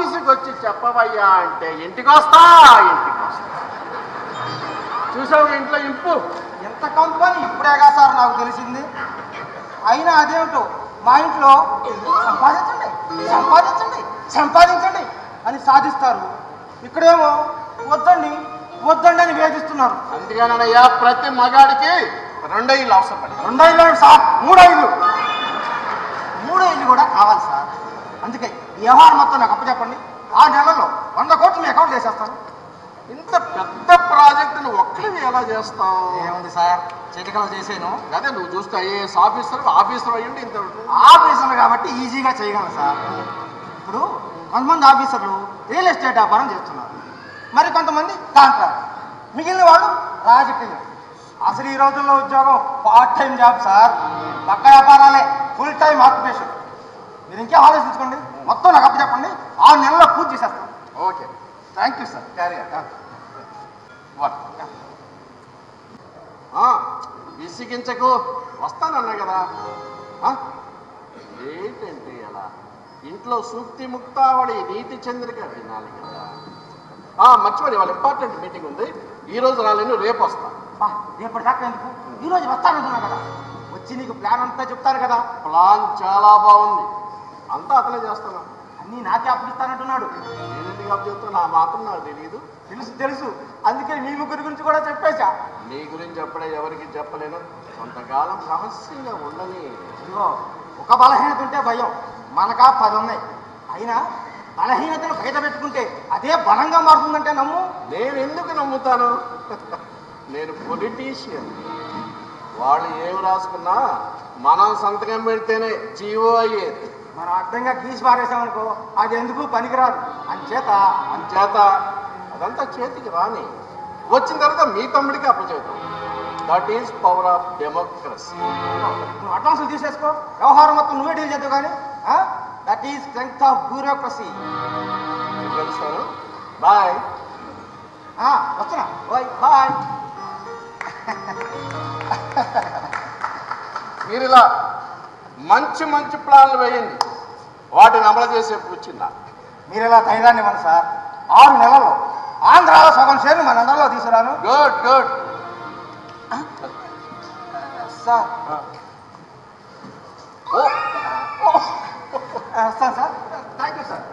ఆఫీసుకి వచ్చి చెప్పవయ్యా అంటే ఇంటికి వస్తా. చూసావు ఇంట్లో ఇంపు ఎంత కంపెనీ ఇప్పుడేగా సార్ నాకు తెలిసింది. అయినా అదేమిటో మా ఇంట్లో సంపాదించండి సంపాదించండి సంపాదించండి అని సాధిస్తారు. ఇక్కడేమో వద్దండి వద్దండి అని వేధిస్తున్నారు. అందుకేనయ్యా ప్రతి మగాడికి 2 ఇళ్ళు అవసరం. 2 ఇళ్ళు సార్, 3 ఇళ్ళు. 3 ఇళ్ళు కూడా కావాలి సార్. అందుకే ఈ వ్యవహారం మొత్తం నాకు అప్పచెప్పండి. 6 నెలల్లో 100 కోట్లు మీ అకౌంట్ వేసేస్తాను. ఇంత పెద్ద ప్రాజెక్టును ఒక్కరిని ఎలా చేస్తావు? ఏముంది సార్, చిటికలు చేసాను. అదే నువ్వు చూస్తే ఐఏఎస్ ఆఫీసర్ అయ్యండి. ఇంత ఆఫీసర్లు కాబట్టి ఈజీగా చేయగలను సార్. ఇప్పుడు కొంతమంది ఆఫీసర్లు రియల్ ఎస్టేట్ వ్యాపారం చేస్తున్నారు, మరి కొంతమంది కాంట్రాక్ట్, మిగిలిన వాళ్ళు రాజకీయం. అసలు ఈ రోజుల్లో ఉద్యోగం పార్ట్ టైం జాబ్ సార్. పక్క వ్యాపారాలే ఫుల్ టైం ఆక్యుపేషన్. మీరు ఇంకేం ఆలోచించుకోండి, మొత్తం నాకు అప్పచెప్పండి. 6 నెలల్లో పూర్తి చేసేస్తాను. Okay, thank you sir. విసిగించకు, వస్తానన్నా కదా. ఏంటంటే అలా ఇంట్లో సూక్తి ముక్తావళి నీతి చంద్రిక వినాలి కదా. మర్చిపోయి వాళ్ళ ఇంపార్టెంట్ మీటింగ్ ఉంది, ఈ రోజు రాలేను, రేపు వస్తా. రేపటి దాకా ఎందుకు, ఈ రోజు వస్తానంటున్నా కదా. వచ్చి నీకు ప్లాన్ అంతా చెప్తాను కదా. ప్లాన్ చాలా బాగుంది, అంతా అతనే చేస్తాను. అన్నీ నాకే అప్పగిస్తానంటున్నాడు. నేను ఎందుకు అప్పచెప్తాను, నా మాత్రం నాకు తెలియదు. తెలుసు, అందుకే మీ ముగ్గురి గురించి కూడా చెప్పేశా. నీ గురించి అప్పుడే ఎవరికి చెప్పలేను, కొంతకాలం రహస్యంగా ఉండని. ఇదిగో, ఒక బలహీనత ఉంటే భయం, మనకా 10 ఉన్నాయి. అయినా బలహీనతను బయట పెట్టుకుంటే అదే బలంగా మారుతుందంటే నమ్ము. నేను ఎందుకు నమ్ముతాను? నేను పొలిటీషియన్. వాళ్ళు ఏమి రాసుకున్నా మనం సంతకం పెడితేనే జీవో అయ్యేది. మనం అర్థంగా గీసి పారేసామనుకో అది ఎందుకు పనికిరాదు. అంచేత అదంతా చేతికి రాని, వచ్చిన తర్వాత మీ తమ్ముడికి అప్పచెబుతాం. That is power of democracy. నువ్వు అడ్వాన్సులు తీసేసుకో, వ్యవహారం మొత్తం నువ్వే డీల్ చేద్దావు కానీ. That is strength of bureaucracy. తెలుసాను. బాయ్. వస్తున్నా. బాయ్. మీరు ఇలా మంచి మంచి ప్లాన్లు వేయండి, వాటిని అమలు చేసే కూర్చున్నా. మీరు ఇలా ధైర్యాన్ని ఇవ్వండి సార్. 6 నెలల్లో ఆంధ్రాలో సగం షేర్లు మన అందరిలో తీసుకురాను. Good sir. వస్తాను సార్. Thank you sir.